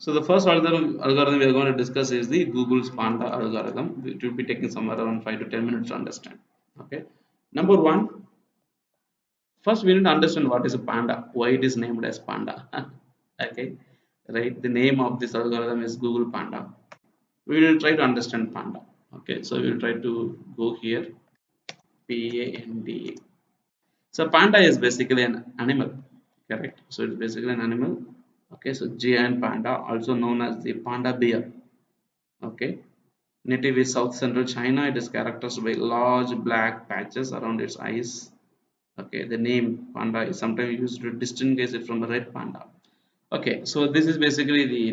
So the first algorithm we are going to discuss is the Google's Panda algorithm. It will be taking somewhere around 5 to 10 minutes to understand. Okay. Number one, first we need to understand what is a panda, why it is named as panda. Okay. Right. The name of this algorithm is Google Panda. We will try to understand panda. Okay. So we will try to go here. Panda. So panda is basically an animal, correct? So it's basically an animal. Okay, so giant panda, also known as the panda bear. Okay, native is South Central China. It is characterized by large black patches around its eyes. Okay, the name panda is sometimes used to distinguish it from a red panda. Okay, so this is basically the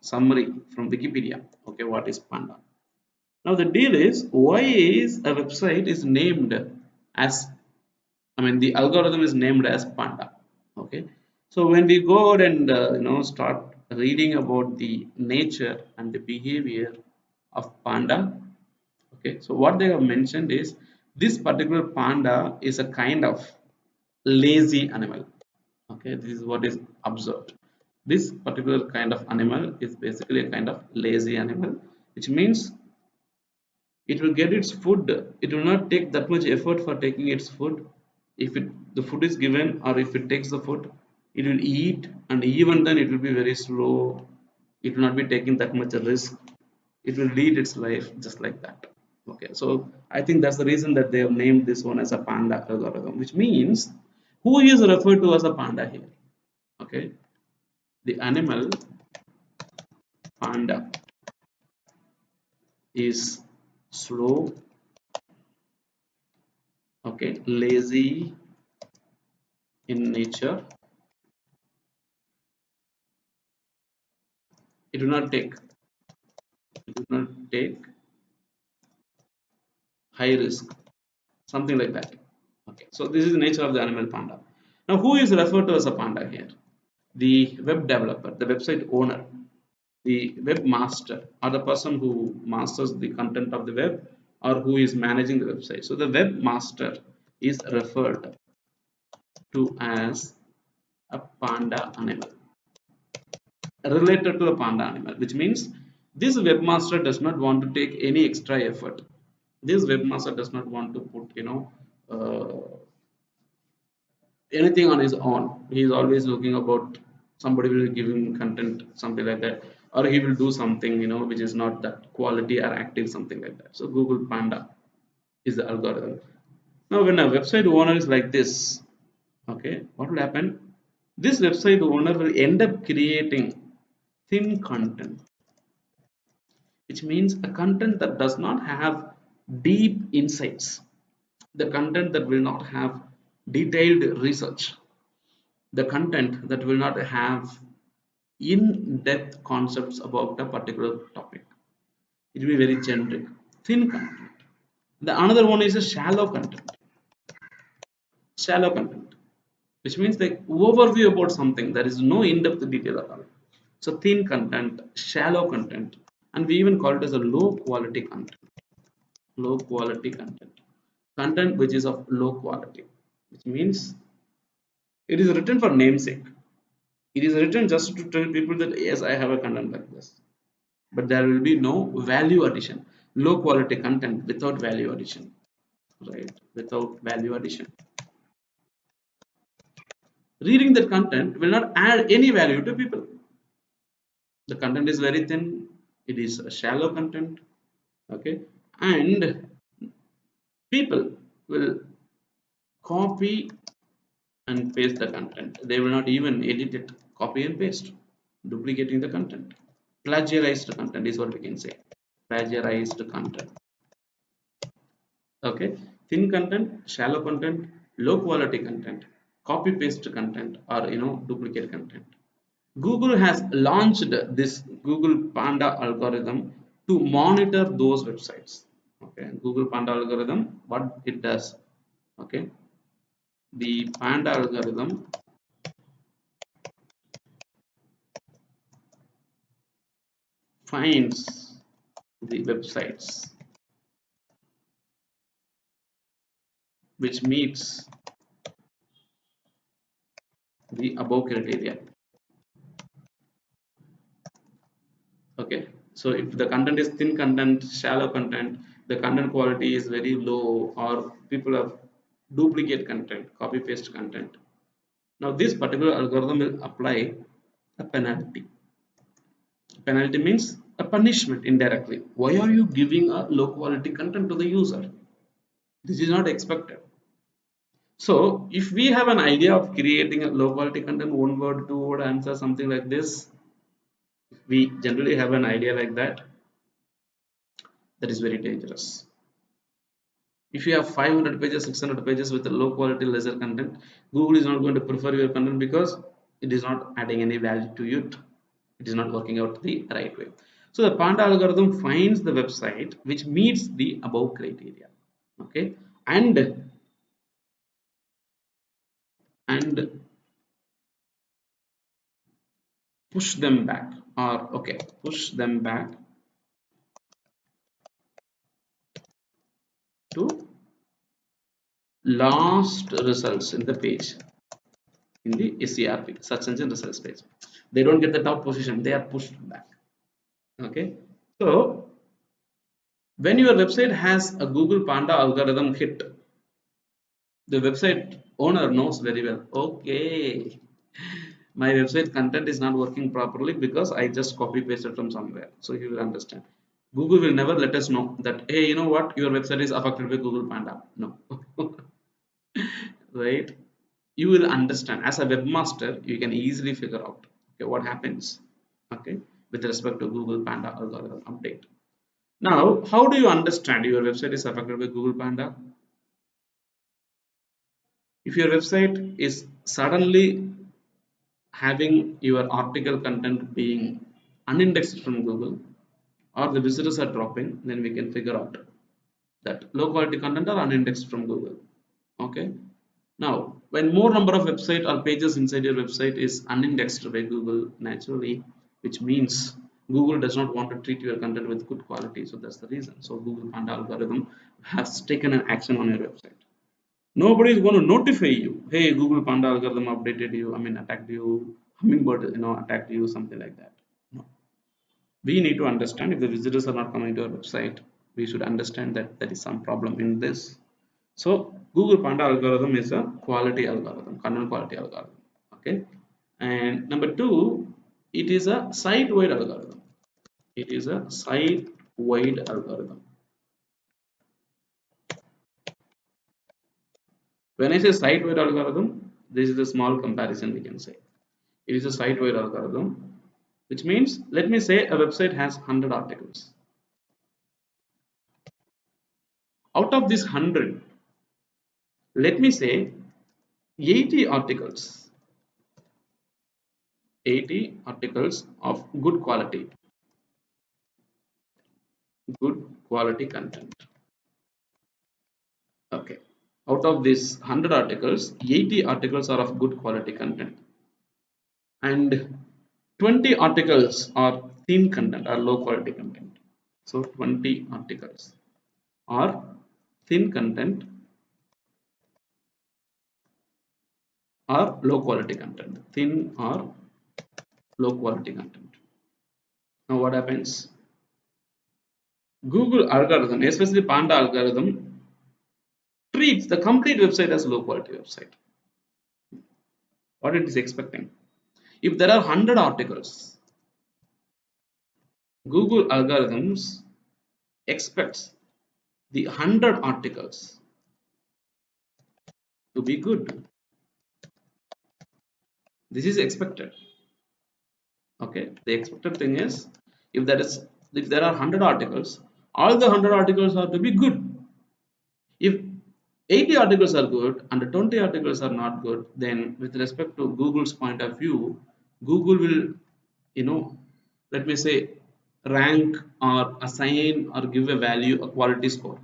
summary from Wikipedia. Okay, what is panda? Now the deal is, why is a website is named as, I mean, the algorithm is named as panda. Okay, so when we go out and start reading about the nature and the behavior of panda, okay, so what they have mentioned is this particular panda is a kind of lazy animal. Okay, this is what is observed. This particular kind of animal is basically a kind of lazy animal, which means it will get its food. It will not take that much effort for taking its food. If it the food is given, or if it takes the food, it will eat, and even then it will be very slow. It will not be taking that much risk. It will lead its life just like that. Okay, so I think that's the reason that they have named this one as a panda algorithm, which means who is referred to as a panda here? Okay, the animal panda is slow, okay, lazy in nature. It do not take it do not take high risk, something like that. Okay, so this is the nature of the animal panda. Now who is referred to as a panda here? The web developer, the website owner, the webmaster, or the person who masters the content of the web, or who is managing the website. So the webmaster is referred to as a panda animal, related to a panda animal, which means this webmaster does not want to take any extra effort. This webmaster does not want to put anything on his own. He is always looking about somebody will give him content, something like that, or he will do something which is not that quality or active, something like that. So Google Panda is the algorithm. Now when a website owner is like this, okay, what will happen? This website owner will end up creating thin content, which means a content that does not have deep insights, the content that will not have detailed research, the content that will not have in-depth concepts about a particular topic. It will be very generic, thin content. The another one is a shallow content, which means the overview about something. There is no in-depth detail at all. So thin content, shallow content, and we even call it as a low quality content. Low quality content which is of low quality, which means it is written for namesake. It is written just to tell people that yes, I have a content like this, but there will be no value addition. Low quality content without value addition, right? Without value addition, reading that content will not add any value to people. The content is very thin, it is a shallow content, okay, and people will copy and paste the content. They will not even edit it, copy and paste, duplicating the content. Plagiarized content is what we can say. Plagiarized content. Okay, thin content, shallow content, low quality content, copy paste content, or duplicate content. Google has launched this Google Panda algorithm to monitor those websites. Okay, Google Panda algorithm, what it does? Okay, the Panda algorithm finds the websites which meets the above criteria. So if the content is thin content, shallow content, the content quality is very low, or people have duplicate content, copy paste content. Now this particular algorithm will apply a penalty. Penalty means a punishment indirectly. Why are you giving a low quality content to the user? This is not expected. So if we have an idea of creating a low quality content, one word, two word answer, something like this, we generally have an idea like that, that is very dangerous. If you have 500 pages, 600 pages with a low quality lesser content, Google is not going to prefer your content because it is not adding any value to it. It is not working out the right way. So the Panda algorithm finds the website which meets the above criteria. Okay, and push them back, or okay, push them back to last results in the page, in the SERP, search engine results page. They don't get the top position, they are pushed back. Okay, so when your website has a Google Panda algorithm hit, the website owner knows very well, okay, my website content is not working properly because I just copy pasted from somewhere. So you will understand. Google will never let us know that, hey, you know what, your website is affected by Google Panda. No. Right? You will understand. As a webmaster, you can easily figure out, okay, what happens, okay, with respect to Google Panda algorithm update. Now, how do you understand your website is affected by Google Panda? If your website is suddenly having your article content being unindexed from Google, or the visitors are dropping, then we can figure out that low quality content are unindexed from Google. Okay. Now, when more number of website or pages inside your website is unindexed by Google naturally, which means Google does not want to treat your content with good quality. So that's the reason. So Google Panda algorithm has taken an action on your website. Nobody is going to notify you. Hey, Google Panda algorithm updated you. I mean, attacked you. Hummingbird, attacked you. Something like that. No. We need to understand if the visitors are not coming to our website. We should understand that there is some problem in this. So Google Panda algorithm is a quality algorithm, content quality algorithm. Okay. And number two, it is a site-wide algorithm. It is a site-wide algorithm. When I say site-wide algorithm, this is a small comparison we can say. It is a site-wide algorithm, which means, let me say a website has 100 articles. Out of this 100, let me say 80 articles, 80 articles of good quality content. Okay. Out of these 100 articles, 80 articles are of good quality content, and 20 articles are thin content or low quality content. So 20 articles are thin content or low quality content. Thin or low quality content. Now what happens? Google algorithm, especially Panda algorithm, treats the complete website as low quality website. What it is expecting? If there are 100 articles, Google algorithms expects the 100 articles to be good. This is expected. Okay, the expected thing is, if there are 100 articles, all the 100 articles are to be good. If 80 articles are good and 20 articles are not good, then with respect to Google's point of view, Google will, you know, let me say, rank or assign or give a value, a quality score,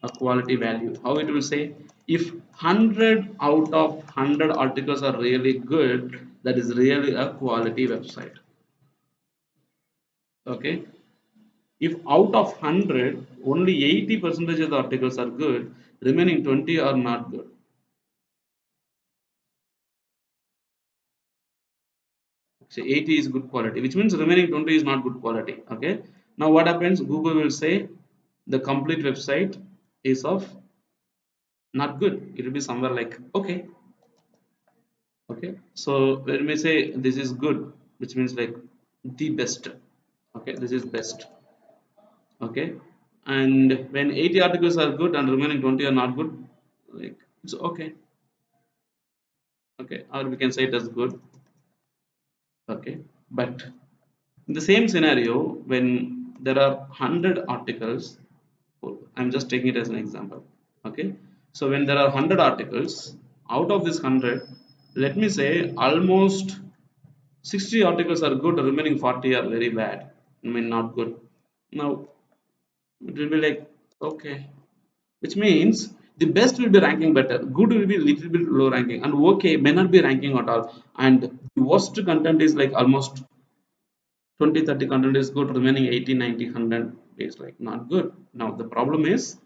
a quality value. How it will say, if 100 out of 100 articles are really good, that is really a quality website. Okay. If out of 100 only 80 percentage of the articles are good, remaining 20 are not good. So 80 is good quality, which means remaining 20 is not good quality. Okay. Now what happens? Google will say the complete website is of not good. It will be somewhere like okay. Okay. So when we say this is good, which means like the best. Okay, this is best. Okay. And when 80 articles are good and remaining 20 are not good, like it's okay. Okay, or we can say it as good. Okay, but in the same scenario, when there are 100 articles, I'm just taking it as an example. Okay, so when there are 100 articles, out of this 100, let me say almost 60 articles are good, remaining 40 are very bad, I mean not good. Now it will be like okay, which means the best will be ranking better, good will be little bit low ranking, and okay may not be ranking at all, and the worst content is like almost 20-30 content is good, remaining 80 90 100 is like not good. Now the problem is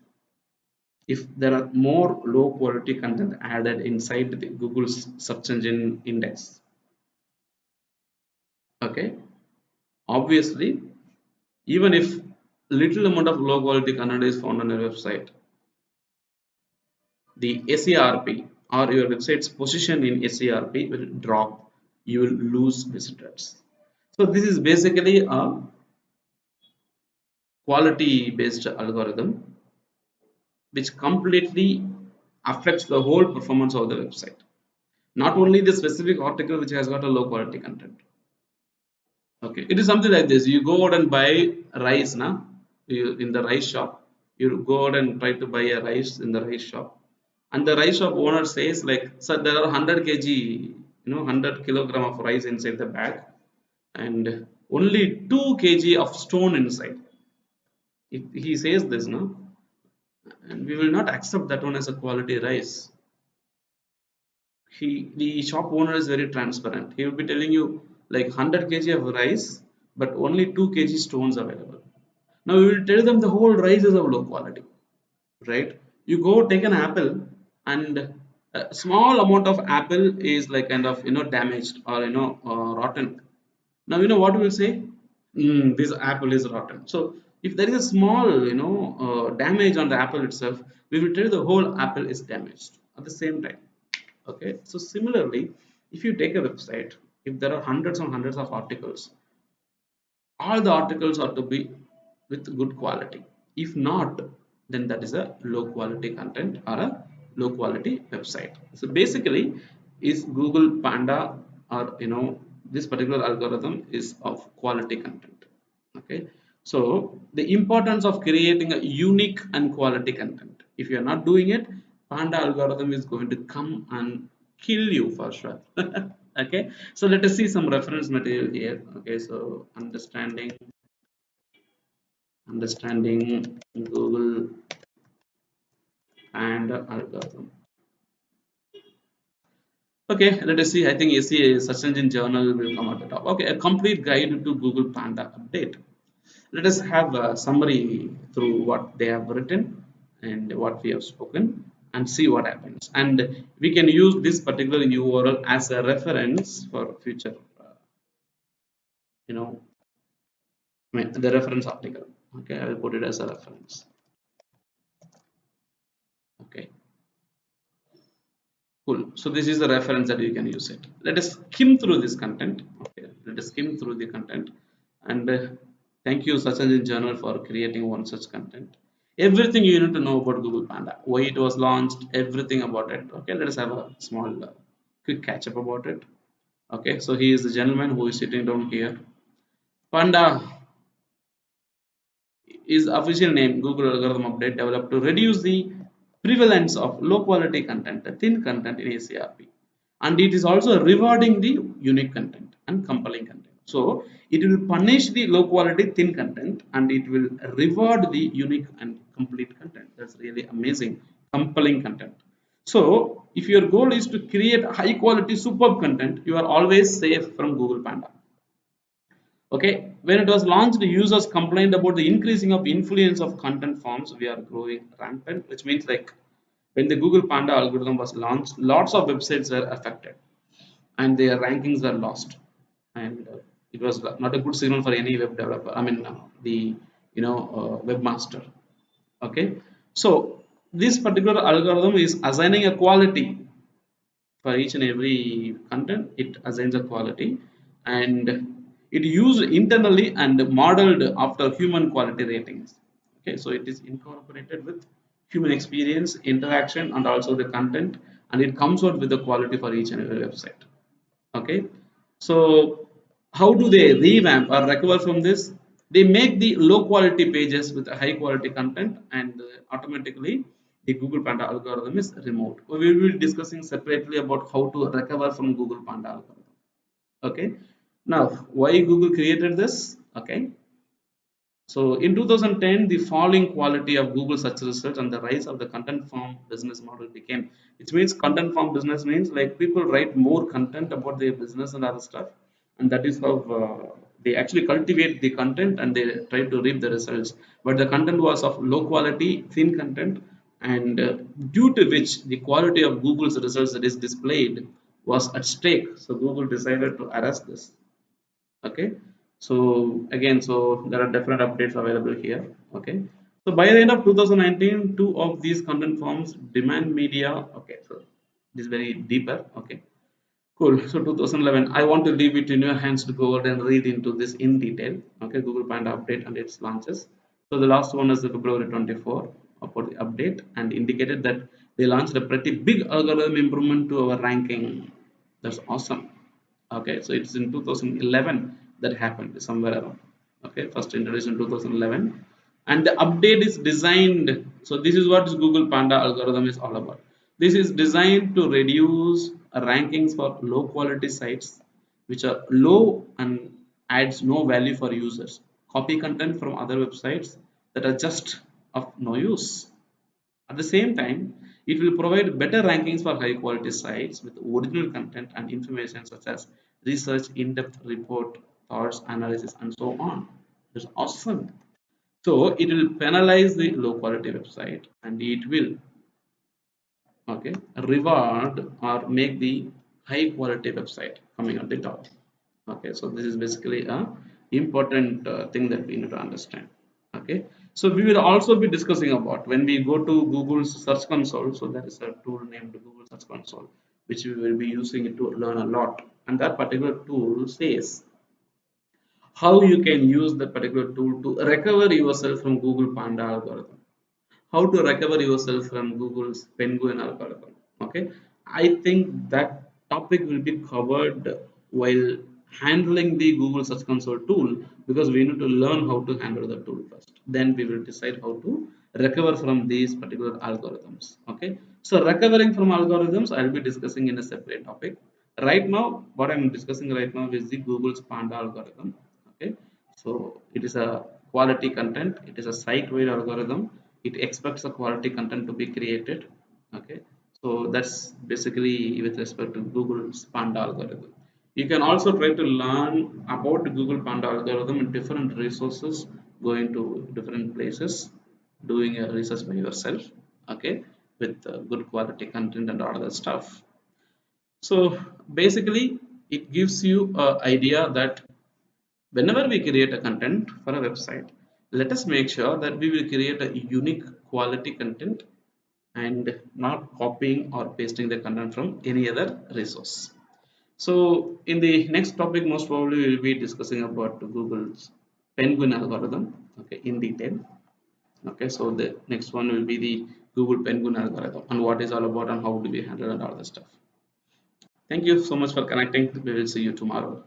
if there are more low quality content added inside the Google's search engine index. Okay, obviously, even if little amount of low quality content is found on your website, the SERP or your website's position in SERP will drop. You will lose visitors. So this is basically a quality based algorithm which completely affects the whole performance of the website. Not only the specific article which has got a low quality content. Okay, it is something like this. You go out and buy rice, now in the rice shop. You go out and try to buy a rice in the rice shop, and the rice shop owner says like, "Sir, there are 100 kg, 100 kilogram of rice inside the bag, and only 2 kg of stone inside." If he says this, no, and we will not accept that one as a quality rice. The shop owner is very transparent. He will be telling you like 100 kg of rice, but only 2 kg stones available. Now we will tell them the whole rice is of low quality, right? You go take an apple, and a small amount of apple is like kind of damaged or rotten. Now you know what we will say? This apple is rotten. So if there is a small damage on the apple itself, we will tell the whole apple is damaged at the same time. Okay, so similarly, if you take a website, if there are hundreds and hundreds of articles, all the articles are to be with good quality. If not, then that is a low quality content or a low quality website. So basically, is Google Panda, or this particular algorithm is of quality content. Okay, so the importance of creating a unique and quality content, if you are not doing it, Panda algorithm is going to come and kill you for sure. Okay, so let us see some reference material here. Okay, so understanding Google and algorithm. Okay, let us see. I think SEA search engine journal will come at the top. Okay, a complete guide to Google Panda update. Let us have a summary through what they have written and what we have spoken, and see what happens, and we can use this particular URL as a reference for future you know the reference article. Okay, I will put it as a reference. Okay, cool. So this is the reference that you can use it. Let us skim through this content. Okay, let us skim through the content, and thank you Search Engine Journal for creating one such content. Everything you need to know about Google Panda, why it was launched, everything about it. Okay, let us have a small quick catch up about it. Okay, so he is the gentleman who is sitting down here. Panda is official name Google algorithm update developed to reduce the prevalence of low quality content, the thin content in ACRP. And it is also rewarding the unique content and compelling content. So it will punish the low quality thin content, and it will reward the unique and complete content. That's really amazing, compelling content. So if your goal is to create high quality superb content, you are always safe from Google Panda. Okay, when it was launched, the users complained about the increasing of influence of content forms. We are growing rampant, which means like when the Google Panda algorithm was launched, lots of websites were affected and their rankings were lost. and it was not a good signal for any web developer. I mean, the webmaster. Okay, so this particular algorithm is assigning a quality for each and every content. It assigns a quality, and it used internally and modeled after human quality ratings. Okay, so it is incorporated with human experience, interaction, and also the content, and it comes out with the quality for each and every website. Okay, so how do they revamp or recover from this? They make the low quality pages with a high quality content, and automatically the Google Panda algorithm is removed. We will be discussing separately about how to recover from Google Panda algorithm. Okay, now why Google created this? Okay, so in 2010, the falling quality of Google search results and the rise of the content farm business model became, which means content farm business means like people write more content about their business and other stuff, and that is how they actually cultivate the content and they try to reap the results. But the content was of low quality, thin content, and due to which the quality of Google's results that is displayed was at stake. So Google decided to arrest this. Okay, so again, so there are different updates available here. Okay, so by the end of 2019, two of these content forms, demand media. Okay, so this is very deeper. Okay, cool. So 2011, I want to leave it in your hands to go ahead and read into this in detail. Okay, Google Panda update and its launches. So the last one is the February 24 about the update, and indicated that they launched a pretty big algorithm improvement to our ranking. That's awesome. Okay, so it's in 2011 that happened somewhere around. Okay, first introduced in 2011, and the update is designed. So this is what Google Panda algorithm is all about. This is designed to reduce rankings for low quality sites which are low and adds no value for users, copy content from other websites that are just of no use. At the same time, it will provide better rankings for high quality sites with original content and information such as research, in-depth report, thoughts, analysis, and so on. That's awesome. So it will penalize the low quality website, and it will, okay, reward or make the high quality website coming at the top. Okay, so this is basically a important thing that we need to understand. Okay, so we will also be discussing about when we go to Google's search console. So there is a tool named Google Search Console which we will be using it to learn a lot, and that particular tool says how you can use that particular tool to recover yourself from Google Panda algorithm, how to recover yourself from Google's Penguin algorithm. Okay, I think that topic will be covered while handling the Google Search Console tool, because we need to learn how to handle the tool first. Then we will decide how to recover from these particular algorithms. Okay, so recovering from algorithms, I'll be discussing in a separate topic. Right now, what I'm discussing right now is the Google's Panda algorithm. Okay, so it is a quality content, it is a site-wide algorithm. It expects a quality content to be created. Okay, so that's basically with respect to Google's Panda algorithm. You can also try to learn about the Google Panda algorithm in different resources, going to different places, doing a research by yourself. Okay, with good quality content and all that stuff. So basically, it gives you an idea that whenever we create a content for a website, let us make sure that we will create a unique quality content and not copying or pasting the content from any other resource. So in the next topic, most probably we will be discussing about Google's Penguin algorithm, okay, in detail. Okay, so the next one will be the Google Penguin algorithm and what is all about and how to be handled and all that stuff. Thank you so much for connecting. We will see you tomorrow.